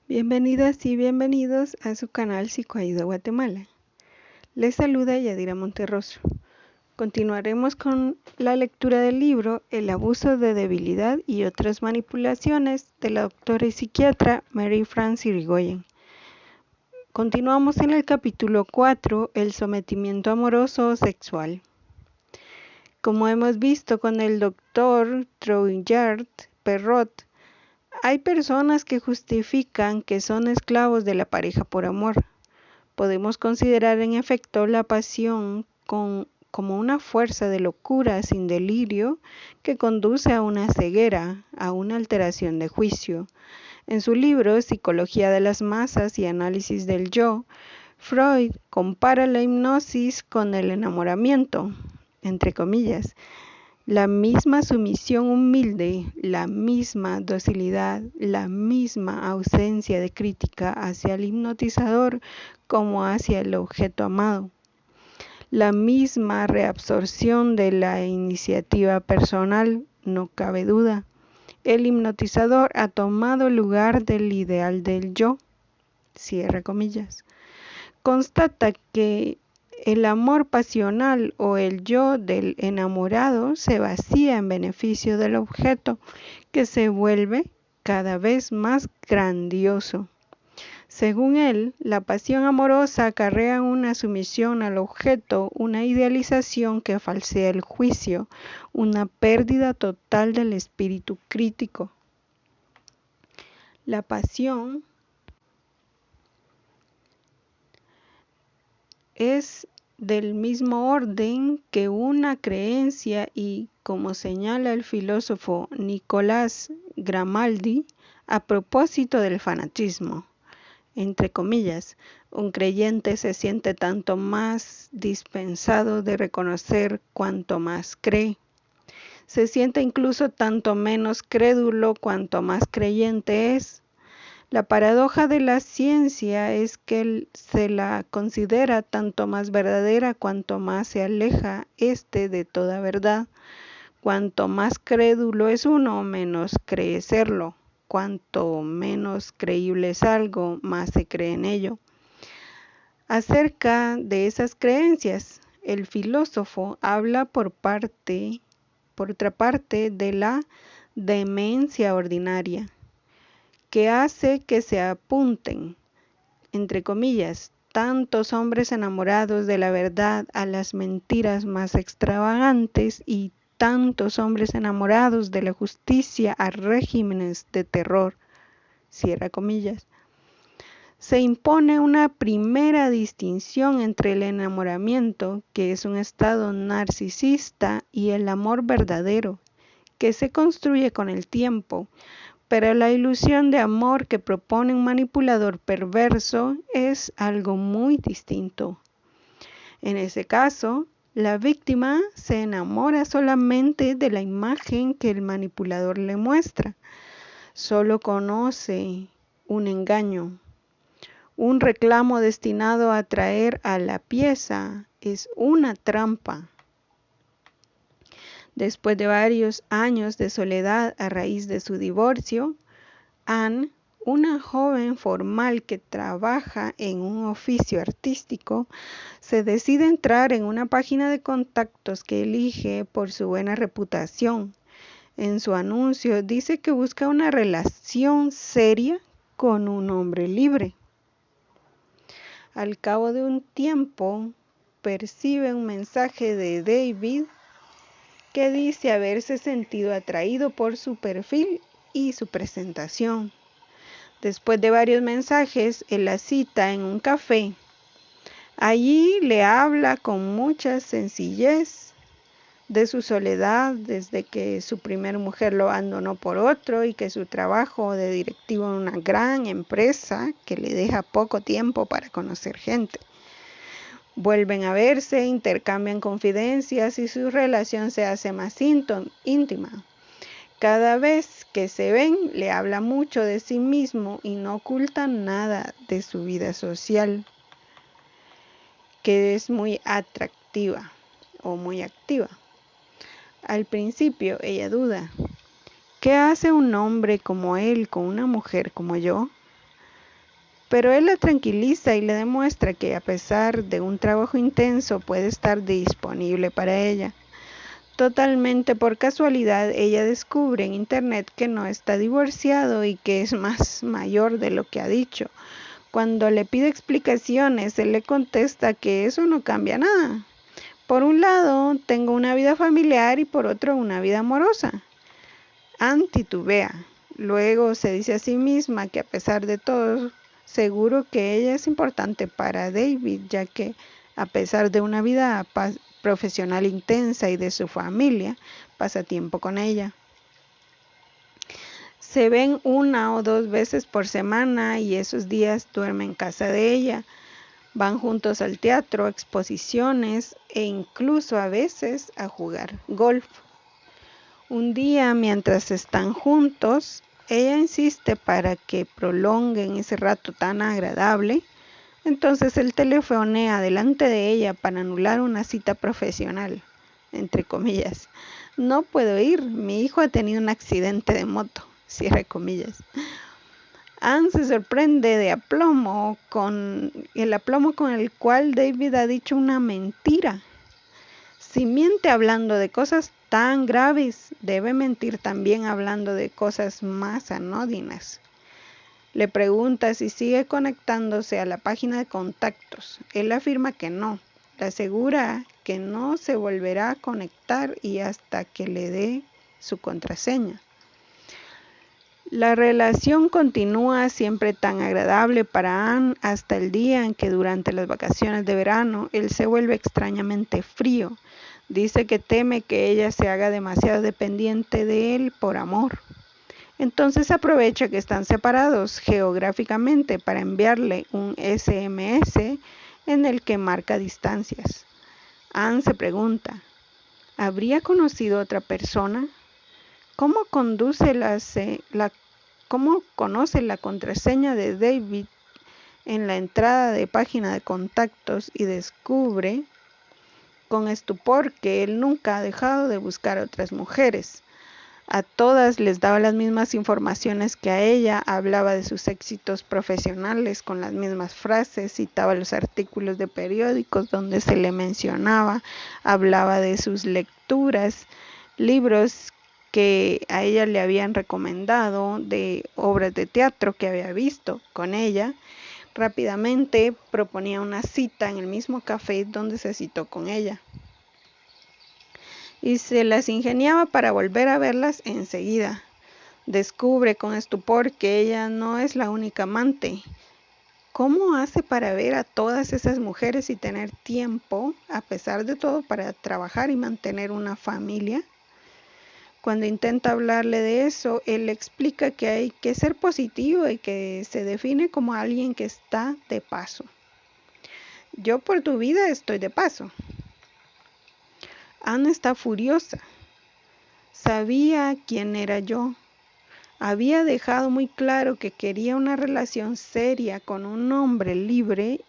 Bienvenidas y bienvenidos a su canal Psicoayuda Guatemala. Les saluda Yadira Monterroso. Continuaremos con la lectura del libro El abuso de debilidad y otras manipulaciones de la doctora y psiquiatra Mary Frances Irigoyen. Continuamos en el capítulo 4, el sometimiento amoroso o sexual. Como hemos visto con el doctor Trouillard-Perrot, hay personas que justifican que son esclavos de la pareja por amor. Podemos considerar en efecto la pasión como una fuerza de locura sin delirio que conduce a una ceguera, a una alteración de juicio. En su libro Psicología de las masas y análisis del yo, Freud compara la hipnosis con el enamoramiento, entre comillas. La misma sumisión humilde, la misma docilidad, la misma ausencia de crítica hacia el hipnotizador como hacia el objeto amado. La misma reabsorción de la iniciativa personal, no cabe duda. El hipnotizador ha tomado lugar del ideal del yo, cierra comillas. Constata que el amor pasional o el yo del enamorado se vacía en beneficio del objeto, que se vuelve cada vez más grandioso. Según él, la pasión amorosa acarrea una sumisión al objeto, una idealización que falsea el juicio, una pérdida total del espíritu crítico. La pasión es del mismo orden que una creencia y, como señala el filósofo Nicolás Grimaldi, a propósito del fanatismo, entre comillas, un creyente se siente tanto más dispensado de reconocer cuanto más cree. Se siente incluso tanto menos crédulo cuanto más creyente es. La paradoja de la ciencia es que se la considera tanto más verdadera cuanto más se aleja de toda verdad. Cuanto más crédulo es uno, menos cree serlo. Cuanto menos creíble es algo, más se cree en ello. Acerca de esas creencias, el filósofo habla por otra parte, de la demencia ordinaria, que hace que se apunten, entre comillas, tantos hombres enamorados de la verdad a las mentiras más extravagantes y tantos hombres enamorados de la justicia a regímenes de terror, cierra comillas. Se impone una primera distinción entre el enamoramiento, que es un estado narcisista, y el amor verdadero, que se construye con el tiempo. Pero la ilusión de amor que propone un manipulador perverso es algo muy distinto. En ese caso, la víctima se enamora solamente de la imagen que el manipulador le muestra. Solo conoce un engaño. Un reclamo destinado a atraer a la pieza es una trampa. Después de varios años de soledad a raíz de su divorcio, Anne, una joven formal que trabaja en un oficio artístico, se decide entrar en una página de contactos que elige por su buena reputación. En su anuncio dice que busca una relación seria con un hombre libre. Al cabo de un tiempo, percibe un mensaje de David que dice haberse sentido atraído por su perfil y su presentación. Después de varios mensajes, él la cita en un café. Allí le habla con mucha sencillez de su soledad desde que su primer mujer lo abandonó por otro y que su trabajo de directivo en una gran empresa que le deja poco tiempo para conocer gente. Vuelven a verse, intercambian confidencias y su relación se hace más íntima. Cada vez que se ven, le habla mucho de sí mismo y no oculta nada de su vida social, que es muy atractiva o muy activa. Al principio ella duda. ¿Qué hace un hombre como él con una mujer como yo? pero él la tranquiliza y le demuestra que a pesar de un trabajo intenso puede estar disponible para ella. Totalmente por casualidad, ella descubre en internet que no está divorciado y que es más mayor de lo que ha dicho. Cuando le pide explicaciones, él le contesta que eso no cambia nada. Por un lado, tengo una vida familiar y por otro, una vida amorosa. Anne titubea. Luego se dice a sí misma que a pesar de todo, seguro que ella es importante para David, ya que a pesar de una vida profesional intensa y de su familia, pasa tiempo con ella. Se ven 1 o 2 veces por semana y esos días duerme en casa de ella. Van juntos al teatro, exposiciones e incluso a veces a jugar golf. Un día, mientras están juntos, ella insiste para que prolonguen ese rato tan agradable. Entonces él telefonea delante de ella para anular una cita profesional, entre comillas. No puedo ir, mi hijo ha tenido un accidente de moto, cierre comillas. Anne se sorprende de con el aplomo con el cual David ha dicho una mentira. Si miente hablando de cosas tan graves, debe mentir también hablando de cosas más anodinas. Le pregunta si sigue conectándose a la página de contactos. Él afirma que no. Le asegura que no se volverá a conectar y hasta que le dé su contraseña. La relación continúa siempre tan agradable para Anne hasta el día en que durante las vacaciones de verano él se vuelve extrañamente frío. Dice que teme que ella se haga demasiado dependiente de él por amor. Entonces aprovecha que están separados geográficamente para enviarle un SMS en el que marca distancias. Anne se pregunta, ¿habría conocido otra persona? ¿Cómo conoce la contraseña de David en la entrada de página de contactos y descubre con estupor que él nunca ha dejado de buscar a otras mujeres? A todas les daba las mismas informaciones que a ella, hablaba de sus éxitos profesionales con las mismas frases, citaba los artículos de periódicos donde se le mencionaba, hablaba de sus lecturas, libros que a ella le habían recomendado, de obras de teatro que había visto con ella. Rápidamente proponía una cita en el mismo café donde se citó con ella. Y se las ingeniaba para volver a verlas enseguida. Descubre con estupor que ella no es la única amante. ¿Cómo hace para ver a todas esas mujeres y tener tiempo, a pesar de todo, para trabajar y mantener una familia? Cuando intenta hablarle de eso, él le explica que hay que ser positivo y que se define como alguien que está de paso. Yo por tu vida estoy de paso. Anne está furiosa. Sabía quién era yo. Había dejado muy claro que quería una relación seria con un hombre libre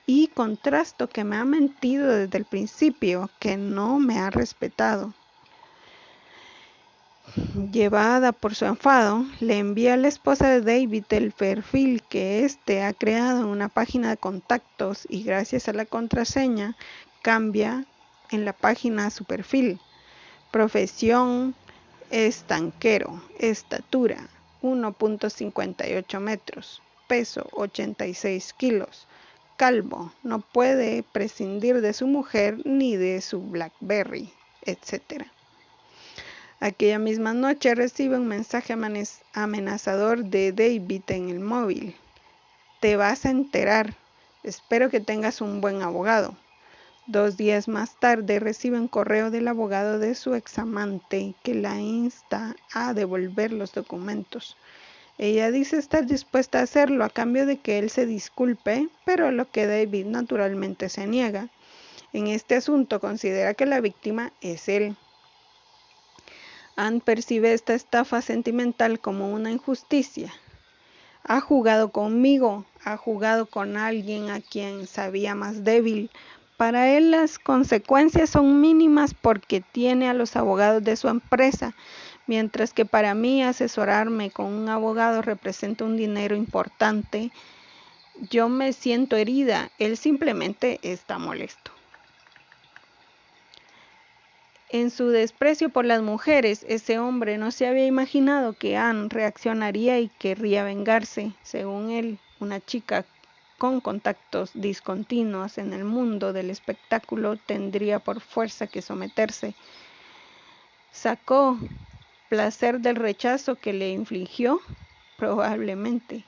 y contrasto que me ha mentido desde el principio, que no me ha respetado. Llevada por su enfado, le envía a la esposa de David el perfil que éste ha creado en una página de contactos y gracias a la contraseña cambia en la página su perfil. Profesión: estanquero. Estatura: 1.58 metros. Peso: 86 kilos. Calvo. No puede prescindir de su mujer ni de su BlackBerry, etc. Aquella misma noche recibe un mensaje amenazador de David en el móvil. Te vas a enterar. Espero que tengas un buen abogado. 2 días más tarde recibe un correo del abogado de su examante que la insta a devolver los documentos. Ella dice estar dispuesta a hacerlo a cambio de que él se disculpe, pero a lo que David naturalmente se niega. En este asunto considera que la víctima es él. Anne percibe esta estafa sentimental como una injusticia. Ha jugado conmigo, ha jugado con alguien a quien sabía más débil. Para él las consecuencias son mínimas porque tiene a los abogados de su empresa, mientras que para mí asesorarme con un abogado representa un dinero importante yo me siento herida, él simplemente está molesto. En su desprecio por las mujeres, ese hombre no se había imaginado que Anne reaccionaría y querría vengarse. Según él, una chica con contactos discontinuos en el mundo del espectáculo tendría por fuerza que someterse. ¿Sacó placer del rechazo que le infligió? Probablemente.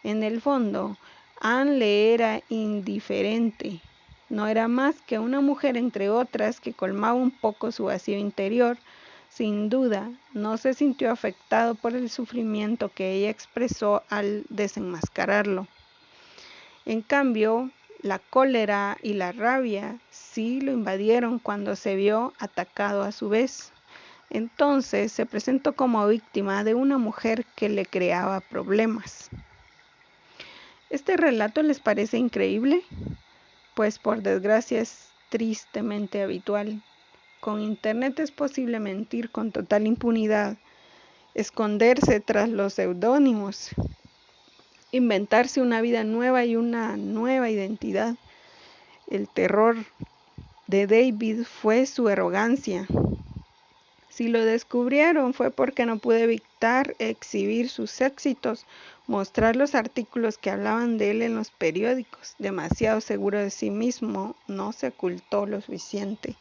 En el fondo, Anne le era indiferente. No era más que una mujer entre otras que colmaba un poco su vacío interior. Sin duda, no se sintió afectado por el sufrimiento que ella expresó al desenmascararlo. En cambio, la cólera y la rabia sí lo invadieron cuando se vio atacado a su vez. Entonces se presentó como víctima de una mujer que le creaba problemas. ¿Este relato les parece increíble? Pues por desgracia es tristemente habitual. Con internet es posible mentir con total impunidad, esconderse tras los seudónimos, inventarse una vida nueva y una nueva identidad. El terror de David fue su arrogancia. Si lo descubrieron fue porque no pudo evitar exhibir sus éxitos, mostrar los artículos que hablaban de él en los periódicos. Demasiado seguro de sí mismo, no se ocultó lo suficiente.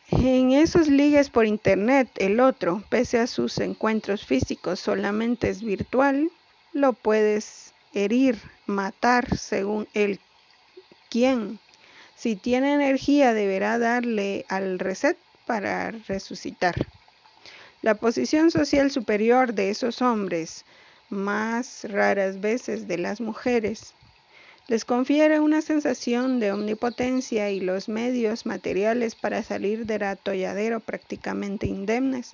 En esos ligues por internet, el otro, pese a sus encuentros físicos, solamente es virtual. Lo puedes herir, matar, según el quién. Si tiene energía, deberá darle al reset para resucitar. La posición social superior de esos hombres, más raras veces de las mujeres, les confiere una sensación de omnipotencia y los medios materiales para salir del atolladero prácticamente indemnes.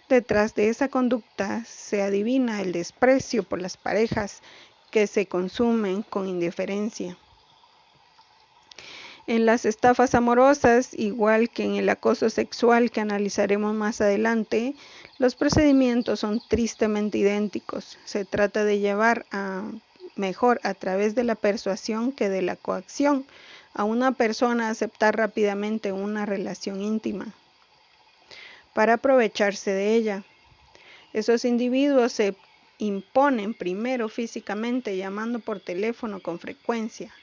Detrás de esa conducta se adivina el desprecio por las parejas que se consumen con indiferencia. En las estafas amorosas, igual que en el acoso sexual que analizaremos más adelante, los procedimientos son tristemente idénticos. Se trata de llevar mejor a través de la persuasión que de la coacción a una persona a aceptar rápidamente una relación íntima para aprovecharse de ella. Esos individuos se imponen primero físicamente llamando por teléfono con frecuencia.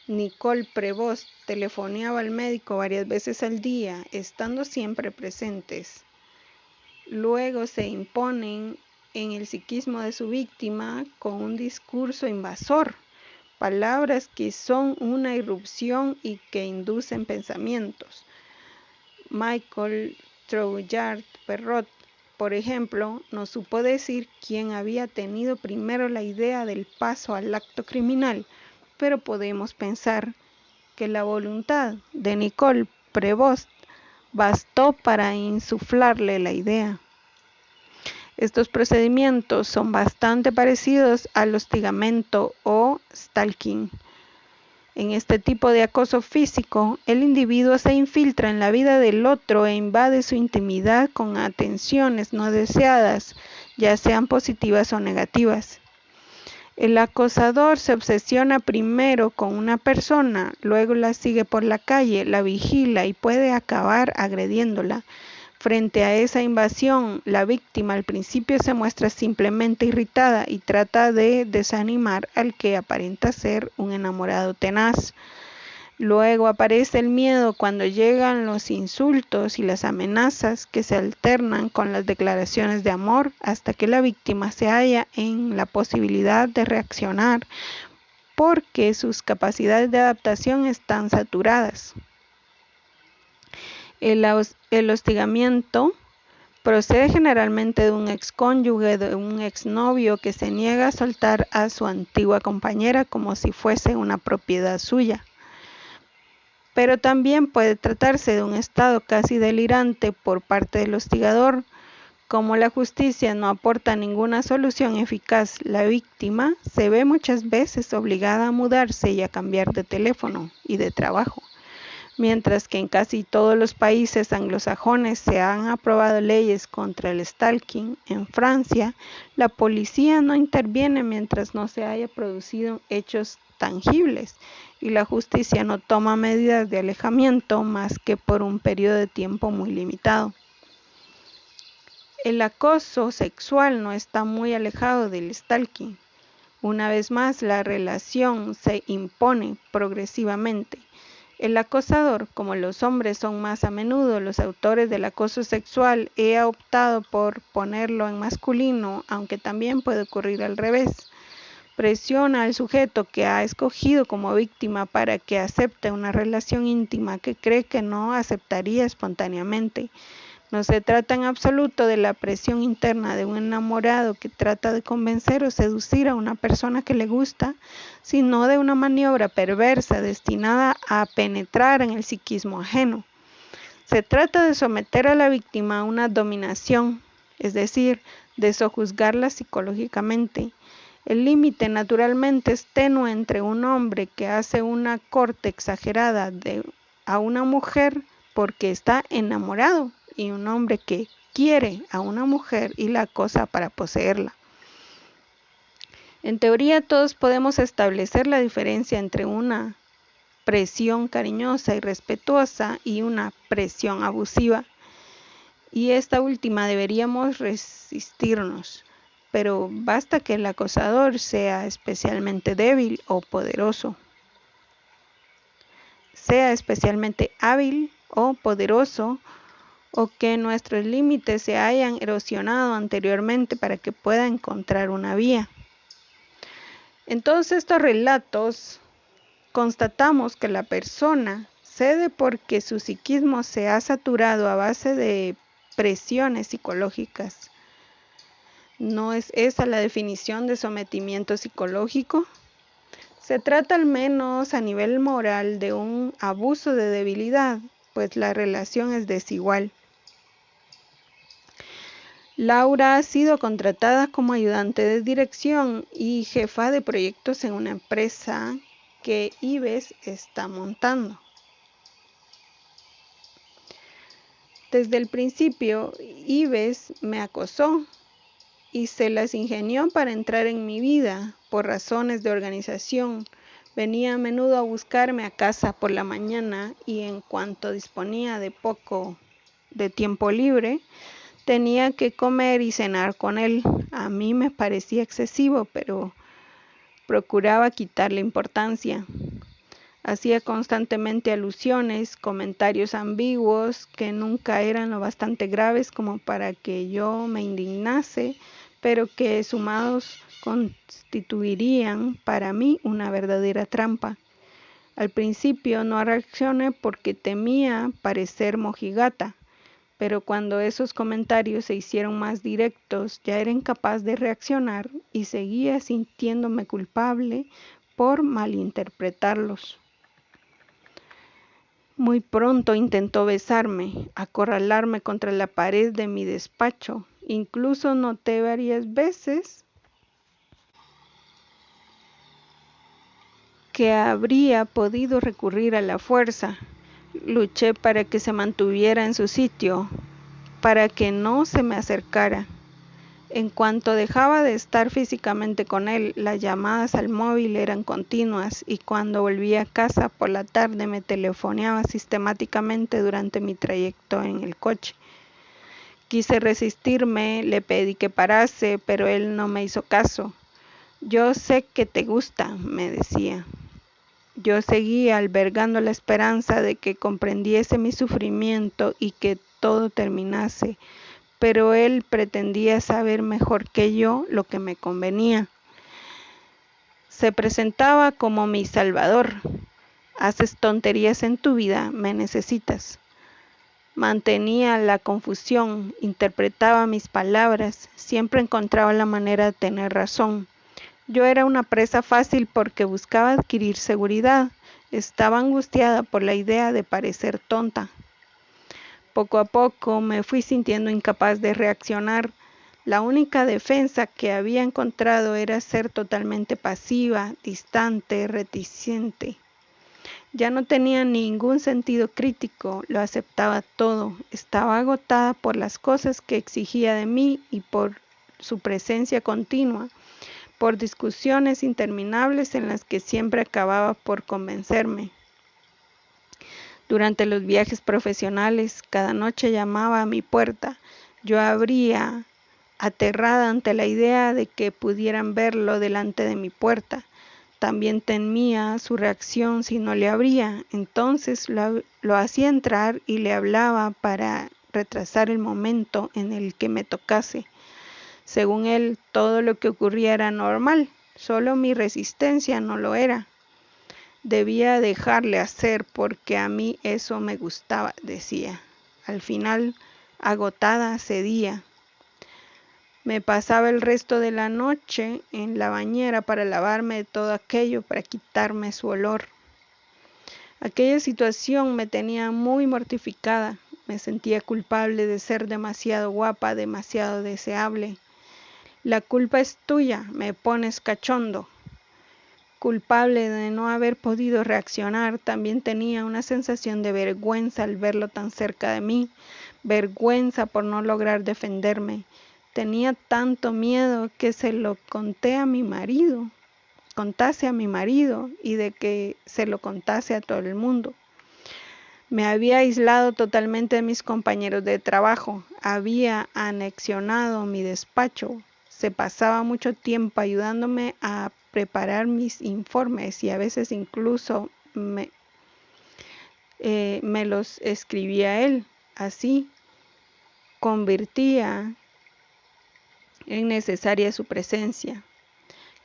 Nicole Prevost telefoneaba al médico varias veces al día, estando siempre presentes. Luego se imponen en el psiquismo de su víctima con un discurso invasor, palabras que son una irrupción y que inducen pensamientos. Michael Trouillard Perrot, por ejemplo, no supo decir quién había tenido primero la idea del paso al acto criminal, pero podemos pensar que la voluntad de Nicole Prevost bastó para insuflarle la idea. Estos procedimientos son bastante parecidos al hostigamiento o stalking. En este tipo de acoso físico, el individuo se infiltra en la vida del otro e invade su intimidad con atenciones no deseadas, ya sean positivas o negativas. El acosador se obsesiona primero con una persona, luego la sigue por la calle, la vigila y puede acabar agrediéndola. Frente a esa invasión, la víctima al principio se muestra simplemente irritada y trata de desanimar al que aparenta ser un enamorado tenaz. Luego aparece el miedo cuando llegan los insultos y las amenazas que se alternan con las declaraciones de amor hasta que la víctima se halla en la posibilidad de reaccionar porque sus capacidades de adaptación están saturadas. El hostigamiento procede generalmente de un excónyuge, de un exnovio que se niega a soltar a su antigua compañera como si fuese una propiedad suya. Pero también puede tratarse de un estado casi delirante por parte del hostigador. Como la justicia no aporta ninguna solución eficaz, la víctima se ve muchas veces obligada a mudarse y a cambiar de teléfono y de trabajo. Mientras que en casi todos los países anglosajones se han aprobado leyes contra el stalking, en Francia, la policía no interviene mientras no se haya producido hechos tangibles y la justicia no toma medidas de alejamiento más que por un periodo de tiempo muy limitado. El acoso sexual no está muy alejado del stalking. Una vez más, la relación se impone progresivamente. El acosador, como los hombres son más a menudo los autores del acoso sexual, he optado por ponerlo en masculino, aunque también puede ocurrir al revés. Presiona al sujeto que ha escogido como víctima para que acepte una relación íntima que cree que no aceptaría espontáneamente. No se trata en absoluto de la presión interna de un enamorado que trata de convencer o seducir a una persona que le gusta, sino de una maniobra perversa destinada a penetrar en el psiquismo ajeno. Se trata de someter a la víctima a una dominación, es decir, de sojuzgarla psicológicamente. El límite naturalmente es tenue entre un hombre que hace una corte exagerada a una mujer porque está enamorado y un hombre que quiere a una mujer y la acosa para poseerla. En teoría todos podemos establecer la diferencia entre una presión cariñosa y respetuosa y una presión abusiva, y esta última deberíamos resistirnos, pero basta que el acosador sea especialmente débil o poderoso, sea especialmente hábil o poderoso, o que nuestros límites se hayan erosionado anteriormente para que pueda encontrar una vía. En todos estos relatos constatamos que la persona cede porque su psiquismo se ha saturado a base de presiones psicológicas. ¿No es esa la definición de sometimiento psicológico? Se trata al menos a nivel moral de un abuso de debilidad, pues la relación es desigual. Laura ha sido contratada como ayudante de dirección y jefa de proyectos en una empresa que Ives está montando. Desde el principio, Ives me acosó y se las ingenió para entrar en mi vida por razones de organización. Venía a menudo a buscarme a casa por la mañana y en cuanto disponía de poco de tiempo libre, tenía que comer y cenar con él. A mí me parecía excesivo, pero procuraba quitarle importancia. Hacía constantemente alusiones, comentarios ambiguos que nunca eran lo bastante graves como para que yo me indignase, pero que sumados constituirían para mí una verdadera trampa. Al principio no reaccioné porque temía parecer mojigata, pero cuando esos comentarios se hicieron más directos, ya era incapaz de reaccionar y seguía sintiéndome culpable por malinterpretarlos. Muy pronto intentó besarme, acorralarme contra la pared de mi despacho. Incluso noté varias veces que habría podido recurrir a la fuerza. Luché para que se mantuviera en su sitio, para que no se me acercara. En cuanto dejaba de estar físicamente con él, las llamadas al móvil eran continuas y cuando volvía a casa por la tarde me telefoneaba sistemáticamente durante mi trayecto en el coche. Quise resistirme, le pedí que parase, pero él no me hizo caso. Yo sé que te gusta, me decía. Yo seguía albergando la esperanza de que comprendiese mi sufrimiento y que todo terminase, pero él pretendía saber mejor que yo lo que me convenía. Se presentaba como mi salvador. Haces tonterías en tu vida, me necesitas. Mantenía la confusión, interpretaba mis palabras, siempre encontraba la manera de tener razón. Yo era una presa fácil porque buscaba adquirir seguridad. Estaba angustiada por la idea de parecer tonta. Poco a poco me fui sintiendo incapaz de reaccionar. La única defensa que había encontrado era ser totalmente pasiva, distante, reticente. Ya no tenía ningún sentido crítico, lo aceptaba todo. Estaba agotada por las cosas que exigía de mí y por su presencia continua, por discusiones interminables en las que siempre acababa por convencerme. Durante los viajes profesionales, cada noche llamaba a mi puerta. Yo abría, aterrada ante la idea de que pudieran verlo delante de mi puerta. También temía su reacción si no le abría. Entonces lo hacía entrar y le hablaba para retrasar el momento en el que me tocase. Según él, todo lo que ocurría era normal, solo mi resistencia no lo era. Debía dejarle hacer porque a mí eso me gustaba, decía. Al final, agotada, cedía. Me pasaba el resto de la noche en la bañera para lavarme de todo aquello, para quitarme su olor. Aquella situación me tenía muy mortificada. Me sentía culpable de ser demasiado guapa, demasiado deseable. La culpa es tuya, me pones cachondo. Culpable de no haber podido reaccionar, también tenía una sensación de vergüenza al verlo tan cerca de mí, vergüenza por no lograr defenderme. Tenía tanto miedo que se lo contase a mi marido y de que se lo contase a todo el mundo. Me había aislado totalmente de mis compañeros de trabajo, había anexionado mi despacho, se pasaba mucho tiempo ayudándome a preparar mis informes y a veces incluso me los escribía él. Así convertía en necesaria su presencia.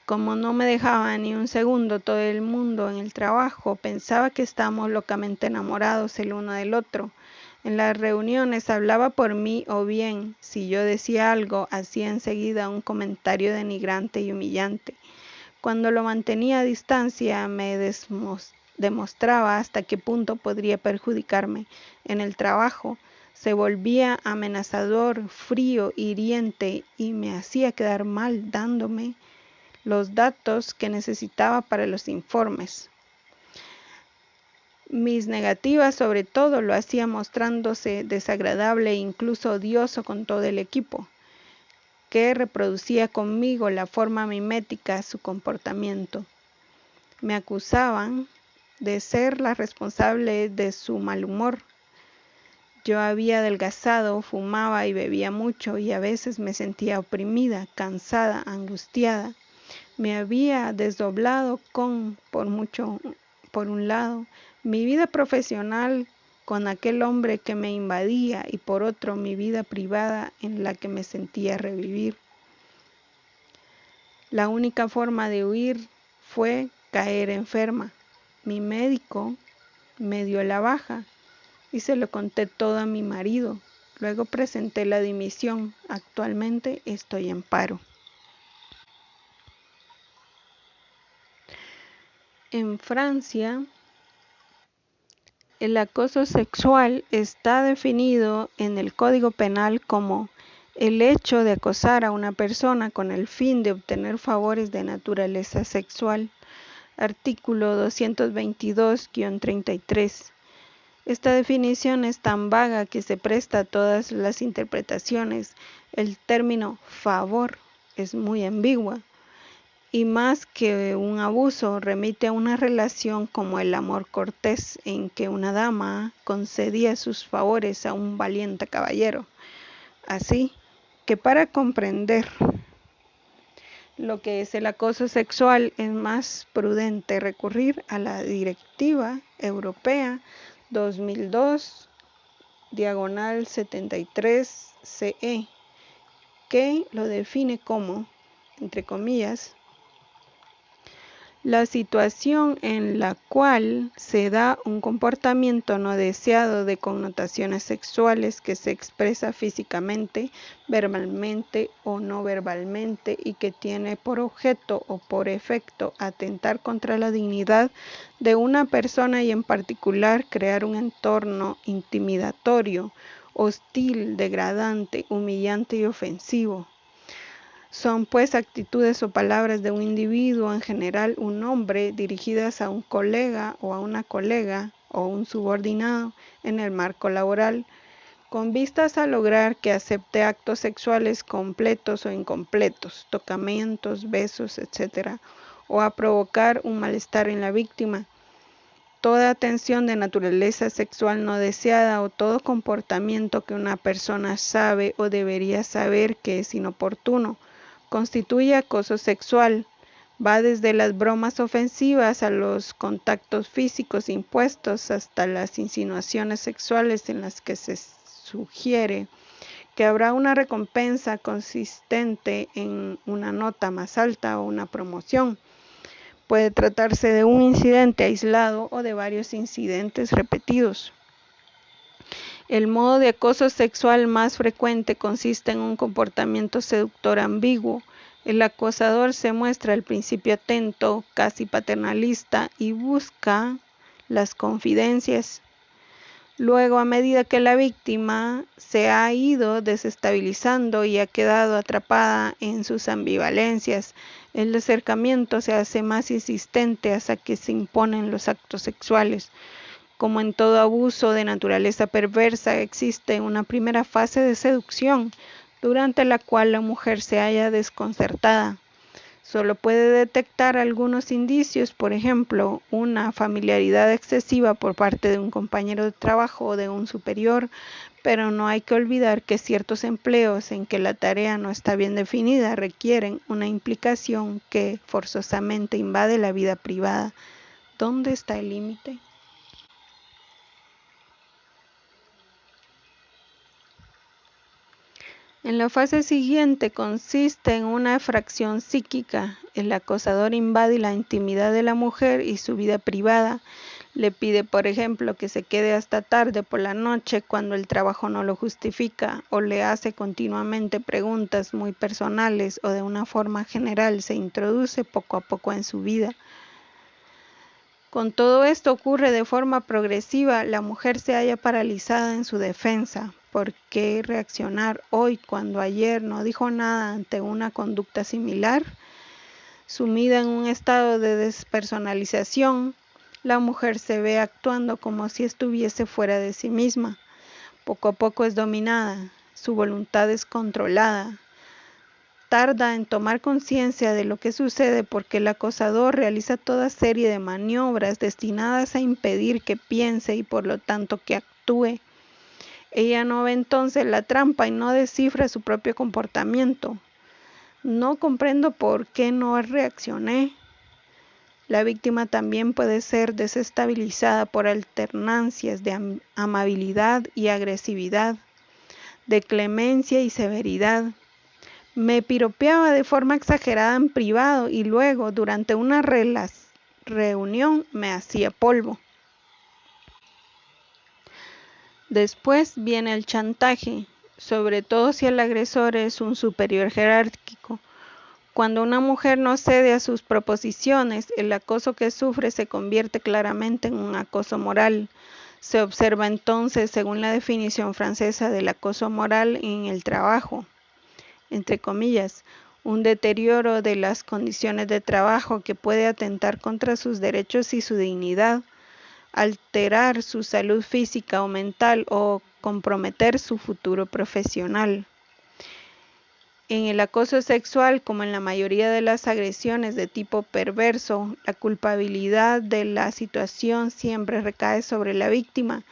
Como no me dejaba ni un segundo todo el mundo en el trabajo, pensaba que estábamos locamente enamorados el uno del otro. En las reuniones hablaba por mí o bien, si yo decía algo, hacía enseguida un comentario denigrante y humillante. Cuando lo mantenía a distancia, me demostraba hasta qué punto podría perjudicarme. En el trabajo se volvía amenazador, frío, hiriente y me hacía quedar mal dándome los datos que necesitaba para los informes. Mis negativas sobre todo lo hacía mostrándose desagradable e incluso odioso con todo el equipo, que reproducía conmigo la forma mimética de su comportamiento. Me acusaban de ser la responsable de su mal humor. Yo había adelgazado, fumaba y bebía mucho y a veces me sentía oprimida, cansada, angustiada. Me había desdoblado por un lado, mi vida profesional con aquel hombre que me invadía y por otro mi vida privada en la que me sentía revivir. La única forma de huir fue caer enferma. Mi médico me dio la baja y se lo conté todo a mi marido. Luego presenté la dimisión. Actualmente estoy en paro. En Francia, el acoso sexual está definido en el Código Penal como el hecho de acosar a una persona con el fin de obtener favores de naturaleza sexual. Artículo 222-33. Esta definición es tan vaga que se presta a todas las interpretaciones. El término favor es muy ambigua. Y más que un abuso, remite a una relación como el amor cortés, en que una dama concedía sus favores a un valiente caballero. Así que para comprender lo que es el acoso sexual es más prudente recurrir a la Directiva Europea 2002/73/CE, que lo define como, entre comillas, la situación en la cual se da un comportamiento no deseado de connotaciones sexuales que se expresa físicamente, verbalmente o no verbalmente y que tiene por objeto o por efecto atentar contra la dignidad de una persona y en particular crear un entorno intimidatorio, hostil, degradante, humillante y ofensivo. Son pues actitudes o palabras de un individuo, en general un hombre, dirigidas a un colega o a una colega o un subordinado en el marco laboral, con vistas a lograr que acepte actos sexuales completos o incompletos, tocamientos, besos, etc., o a provocar un malestar en la víctima. Toda atención de naturaleza sexual no deseada o todo comportamiento que una persona sabe o debería saber que es inoportuno constituye acoso sexual. Va desde las bromas ofensivas a los contactos físicos impuestos hasta las insinuaciones sexuales en las que se sugiere que habrá una recompensa consistente en una nota más alta o una promoción. Puede tratarse de un incidente aislado o de varios incidentes repetidos. El modo de acoso sexual más frecuente consiste en un comportamiento seductor ambiguo. El acosador se muestra al principio atento, casi paternalista, y busca las confidencias. Luego, a medida que la víctima se ha ido desestabilizando y ha quedado atrapada en sus ambivalencias, el acercamiento se hace más insistente hasta que se imponen los actos sexuales. Como en todo abuso de naturaleza perversa, existe una primera fase de seducción, durante la cual la mujer se halla desconcertada. Solo puede detectar algunos indicios, por ejemplo, una familiaridad excesiva por parte de un compañero de trabajo o de un superior, pero no hay que olvidar que ciertos empleos en que la tarea no está bien definida requieren una implicación que forzosamente invade la vida privada. ¿Dónde está el límite? En la fase siguiente consiste en una fracción psíquica. El acosador invade la intimidad de la mujer y su vida privada. Le pide, por ejemplo, que se quede hasta tarde por la noche cuando el trabajo no lo justifica, o le hace continuamente preguntas muy personales o de una forma general se introduce poco a poco en su vida. Con todo esto ocurre de forma progresiva, la mujer se halla paralizada en su defensa. ¿Por qué reaccionar hoy cuando ayer no dijo nada ante una conducta similar? Sumida en un estado de despersonalización, la mujer se ve actuando como si estuviese fuera de sí misma. Poco a poco es dominada, su voluntad es controlada. Tarda en tomar conciencia de lo que sucede porque el acosador realiza toda serie de maniobras destinadas a impedir que piense y por lo tanto que actúe. Ella no ve entonces la trampa y no descifra su propio comportamiento. No comprendo por qué no reaccioné. La víctima también puede ser desestabilizada por alternancias de amabilidad y agresividad, de clemencia y severidad. Me piropeaba de forma exagerada en privado y luego, durante una reunión, me hacía polvo. Después viene el chantaje, sobre todo si el agresor es un superior jerárquico. Cuando una mujer no cede a sus proposiciones, el acoso que sufre se convierte claramente en un acoso moral. Se observa entonces, según la definición francesa del acoso moral en el trabajo, entre comillas, un deterioro de las condiciones de trabajo que puede atentar contra sus derechos y su dignidad, alterar su salud física o mental o comprometer su futuro profesional. En el acoso sexual, como en la mayoría de las agresiones de tipo perverso, la culpabilidad de la situación siempre recae sobre la víctima.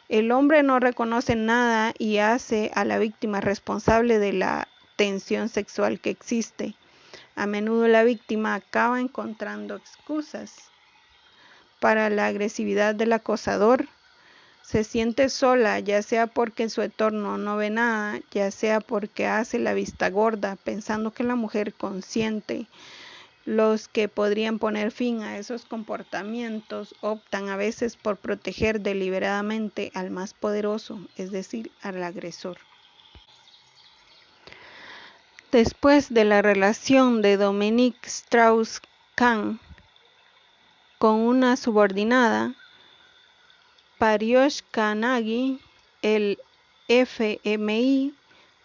El hombre no reconoce nada y hace a la víctima responsable de la tensión sexual que existe. A menudo la víctima acaba encontrando excusas para la agresividad del acosador. Se siente sola, ya sea porque en su entorno no ve nada, ya sea porque hace la vista gorda, pensando que la mujer consiente. Los que podrían poner fin a esos comportamientos optan a veces por proteger deliberadamente al más poderoso, es decir, al agresor. Después de la relación de Dominique Strauss-Kahn con una subordinada, Pariosh Kannagi, el FMI,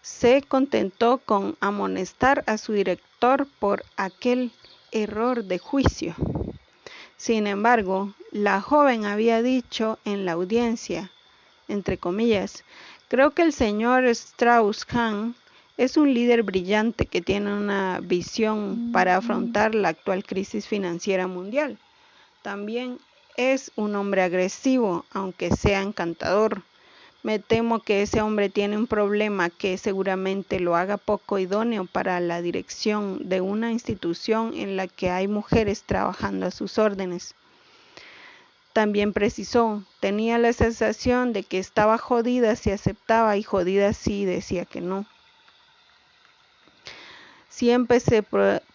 se contentó con amonestar a su director por aquel error de juicio. Sin embargo, la joven había dicho en la audiencia, entre comillas, creo que el señor Strauss-Kahn es un líder brillante que tiene una visión para afrontar la actual crisis financiera mundial. También es un hombre agresivo, aunque sea encantador. Me temo que ese hombre tiene un problema que seguramente lo haga poco idóneo para la dirección de una institución en la que hay mujeres trabajando a sus órdenes. También precisó, tenía la sensación de que estaba jodida si aceptaba y jodida si decía que no. Siempre se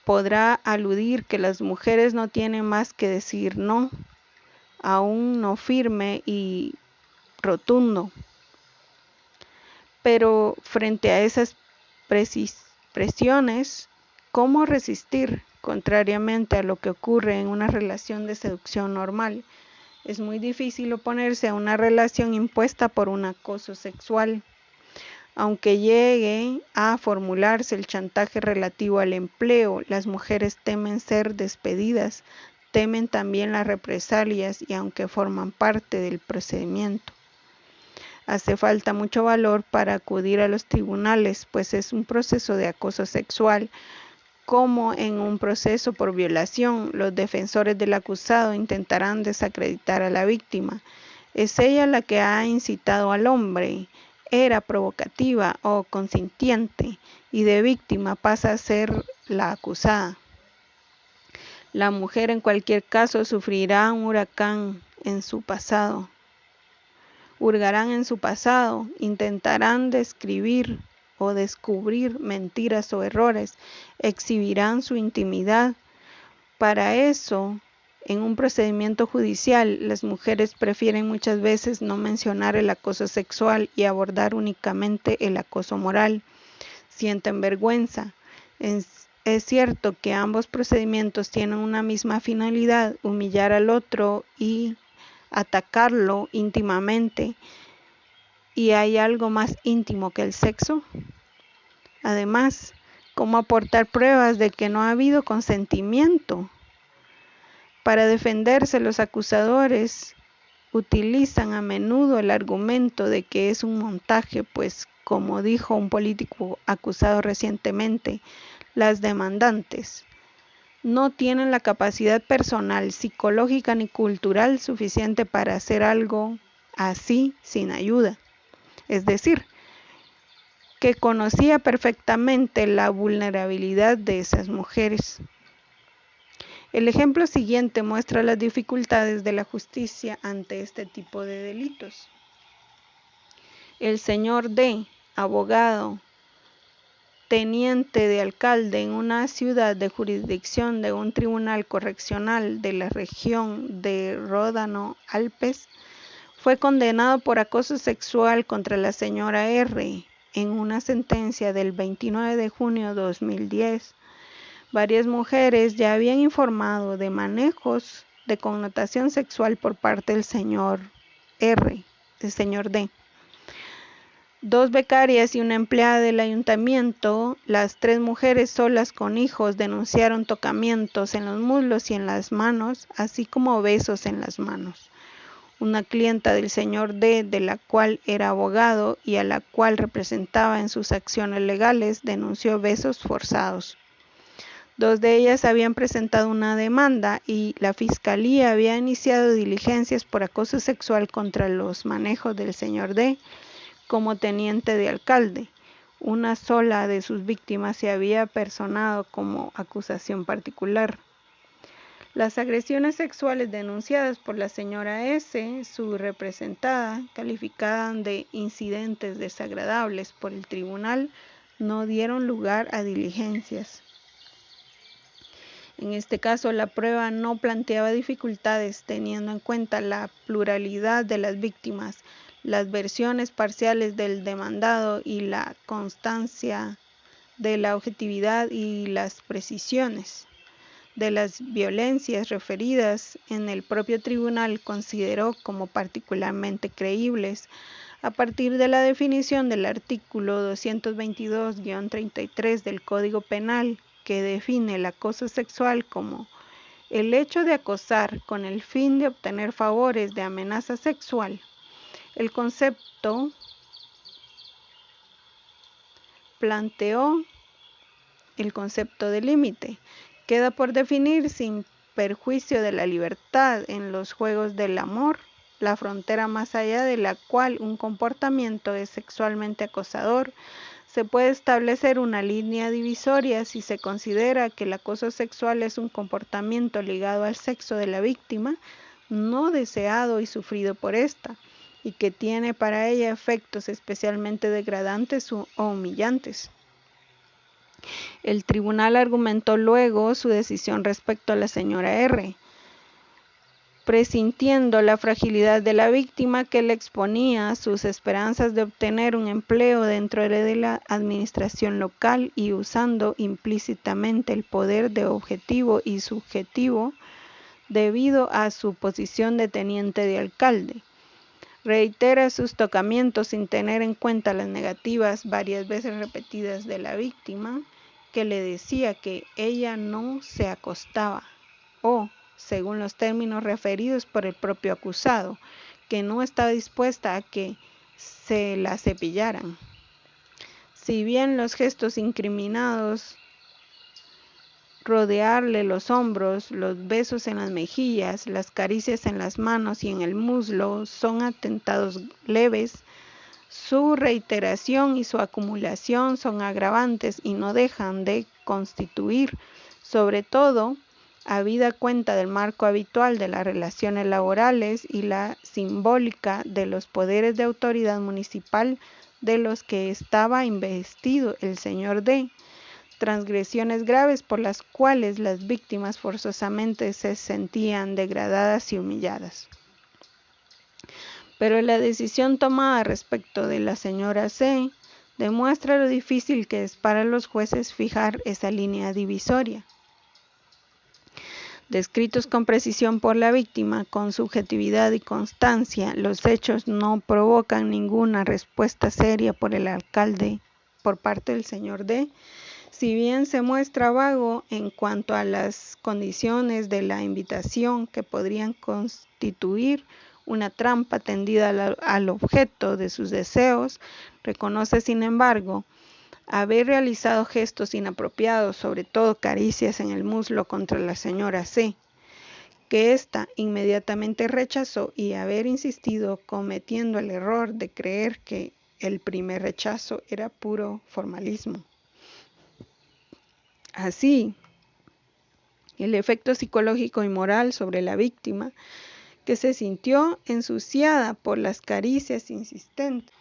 podrá aludir que las mujeres no tienen más que decir no, aún no firme y rotundo. Pero frente a esas presiones, ¿cómo resistir? Contrariamente a lo que ocurre en una relación de seducción normal, es muy difícil oponerse a una relación impuesta por un acoso sexual. Aunque llegue a formularse el chantaje relativo al empleo, las mujeres temen ser despedidas, temen también las represalias y aunque forman parte del procedimiento. Hace falta mucho valor para acudir a los tribunales, pues es un proceso de acoso sexual. Como en un proceso por violación, los defensores del acusado intentarán desacreditar a la víctima. Es ella la que ha incitado al hombre, era provocativa o consintiente, y de víctima pasa a ser la acusada. La mujer en cualquier caso sufrirá un huracán en su pasado. Hurgarán en su pasado, intentarán describir o descubrir mentiras o errores, exhibirán su intimidad. Para eso, en un procedimiento judicial, las mujeres prefieren muchas veces no mencionar el acoso sexual y abordar únicamente el acoso moral. Sienten vergüenza. Es cierto que ambos procedimientos tienen una misma finalidad, humillar al otro y atacarlo íntimamente. ¿Y hay algo más íntimo que el sexo? Además, ¿cómo aportar pruebas de que no ha habido consentimiento? Para defenderse, los acusadores utilizan a menudo el argumento de que es un montaje, pues, como dijo un político acusado recientemente, las demandantes no tienen la capacidad personal, psicológica ni cultural suficiente para hacer algo así sin ayuda. Es decir, que conocía perfectamente la vulnerabilidad de esas mujeres. El ejemplo siguiente muestra las dificultades de la justicia ante este tipo de delitos. El señor D., abogado, teniente de alcalde en una ciudad de jurisdicción de un tribunal correccional de la región de Ródano-Alpes, fue condenado por acoso sexual contra la señora R. en una sentencia del 29 de junio de 2010. Varias mujeres ya habían informado de manejos de connotación sexual por parte del señor R., del señor D. 2 becarias y una empleada del ayuntamiento, las 3 mujeres solas con hijos, denunciaron tocamientos en los muslos y en las manos, así como besos en las manos. Una clienta del señor D., de la cual era abogado y a la cual representaba en sus acciones legales, denunció besos forzados. 2 de ellas habían presentado una demanda y la fiscalía había iniciado diligencias por acoso sexual contra los manejos del señor D. como teniente de alcalde. Una sola de sus víctimas se había personado como acusación particular. Las agresiones sexuales denunciadas por la señora S., su representada, calificadas de incidentes desagradables por el tribunal, no dieron lugar a diligencias. En este caso, la prueba no planteaba dificultades, teniendo en cuenta la pluralidad de las víctimas, las versiones parciales del demandado y la constancia de la objetividad y las precisiones de las violencias referidas en el propio tribunal consideró como particularmente creíbles a partir de la definición del artículo 222-33 del Código Penal, que define el acoso sexual como el hecho de acosar con el fin de obtener favores de amenaza sexual. El concepto planteó el concepto de límite. Queda por definir, sin perjuicio de la libertad en los juegos del amor, la frontera más allá de la cual un comportamiento es sexualmente acosador. Se puede establecer una línea divisoria si se considera que el acoso sexual es un comportamiento ligado al sexo de la víctima, no deseado y sufrido por ésta, y que tiene para ella efectos especialmente degradantes o humillantes. El tribunal argumentó luego su decisión respecto a la señora R., presintiendo la fragilidad de la víctima que le exponía sus esperanzas de obtener un empleo dentro de la administración local y usando implícitamente el poder de objetivo y subjetivo debido a su posición de teniente de alcalde. Reitera sus tocamientos sin tener en cuenta las negativas varias veces repetidas de la víctima, que le decía que ella no se acostaba o, según los términos referidos por el propio acusado, que no estaba dispuesta a que se la cepillaran. Si bien los gestos incriminados, rodearle los hombros, los besos en las mejillas, las caricias en las manos y en el muslo son atentados leves, su reiteración y su acumulación son agravantes y no dejan de constituir, sobre todo, habida cuenta del marco habitual de las relaciones laborales y la simbólica de los poderes de autoridad municipal de los que estaba investido el señor D., transgresiones graves por las cuales las víctimas forzosamente se sentían degradadas y humilladas. Pero la decisión tomada respecto de la señora C. demuestra lo difícil que es para los jueces fijar esa línea divisoria. Descritos con precisión por la víctima, con subjetividad y constancia, los hechos no provocan ninguna respuesta seria por el alcalde por parte del señor D., si bien se muestra vago en cuanto a las condiciones de la invitación que podrían constituir una trampa tendida al objeto de sus deseos, reconoce sin embargo haber realizado gestos inapropiados, sobre todo caricias en el muslo contra la señora C., que ésta inmediatamente rechazó y haber insistido cometiendo el error de creer que el primer rechazo era puro formalismo. Así, el efecto psicológico y moral sobre la víctima, que se sintió ensuciada por las caricias insistentes,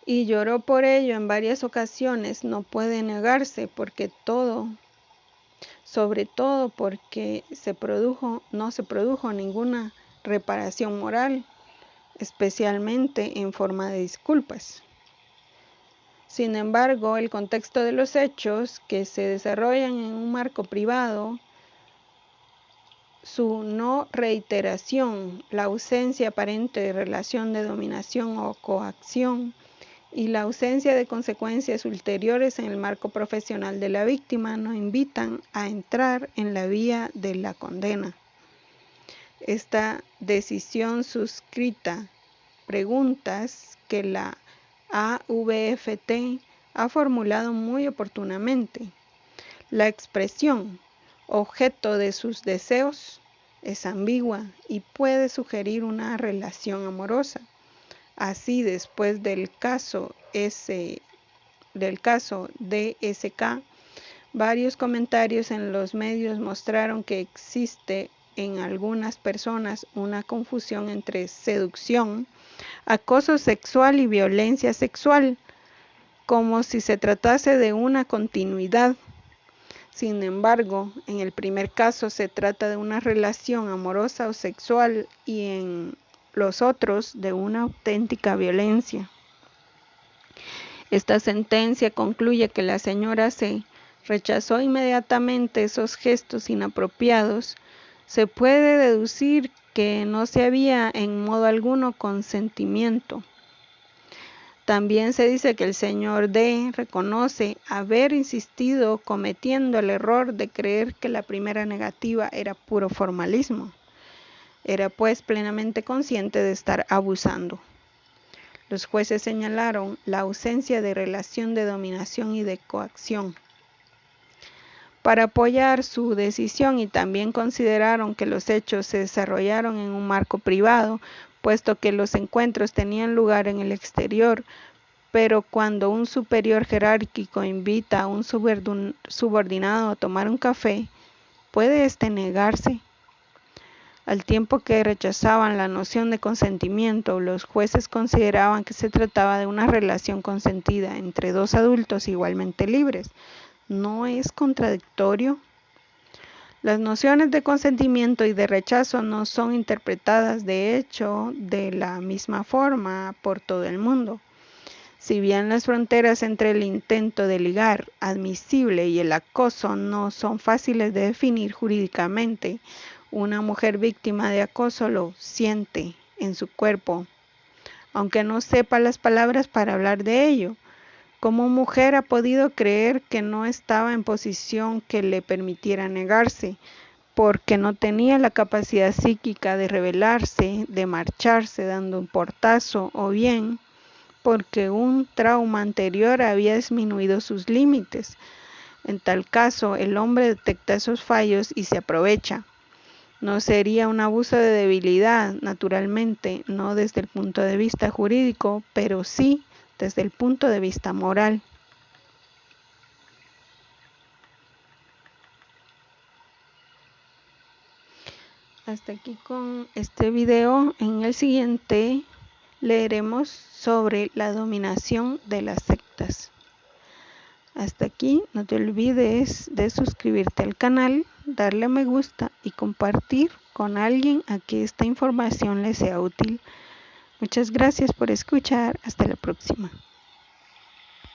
y lloró por ello en varias ocasiones, no puede negarse, porque sobre todo porque no se produjo ninguna reparación moral, especialmente en forma de disculpas. Sin embargo, el contexto de los hechos, que se desarrollan en un marco privado, su no reiteración, la ausencia aparente de relación de dominación o coacción y la ausencia de consecuencias ulteriores en el marco profesional de la víctima nos invitan a entrar en la vía de la condena. Esta decisión suscrita preguntas que la AVFT ha formulado muy oportunamente. La expresión objeto de sus deseos es ambigua y puede sugerir una relación amorosa. Así, después del caso DSK, varios comentarios en los medios mostraron que existe en algunas personas una confusión entre seducción, acoso sexual y violencia sexual, como si se tratase de una continuidad. Sin embargo, en el primer caso se trata de una relación amorosa o sexual y en los otros de una auténtica violencia. Esta sentencia concluye que la señora C. rechazó inmediatamente esos gestos inapropiados se puede deducir que no se había en modo alguno consentimiento. También se dice que el señor D reconoce haber insistido cometiendo el error de creer que la primera negativa era puro formalismo. Era pues plenamente consciente de estar abusando. Los jueces señalaron la ausencia de relación de dominación y de coacción para apoyar su decisión, y también consideraron que los hechos se desarrollaron en un marco privado, puesto que los encuentros tenían lugar en el exterior, pero cuando un superior jerárquico invita a un subordinado a tomar un café, ¿puede éste negarse? Al tiempo que rechazaban la noción de consentimiento, los jueces consideraban que se trataba de una relación consentida entre dos adultos igualmente libres. ¿No es contradictorio? Las nociones de consentimiento y de rechazo no son interpretadas, de hecho, de la misma forma por todo el mundo. Si bien las fronteras entre el intento de ligar admisible y el acoso no son fáciles de definir jurídicamente, una mujer víctima de acoso lo siente en su cuerpo, aunque no sepa las palabras para hablar de ello. ¿Cómo mujer ha podido creer que no estaba en posición que le permitiera negarse? Porque no tenía la capacidad psíquica de rebelarse, de marcharse dando un portazo, o bien porque un trauma anterior había disminuido sus límites. En tal caso, el hombre detecta esos fallos y se aprovecha. No sería un abuso de debilidad, naturalmente, no desde el punto de vista jurídico, pero sí desde el punto de vista moral. Hasta aquí con este video. En el siguiente leeremos sobre la dominación de las sectas. Hasta aquí, no te olvides de suscribirte al canal, darle a me gusta y compartir con alguien a que esta información le sea útil. Muchas gracias por escuchar. Hasta la próxima.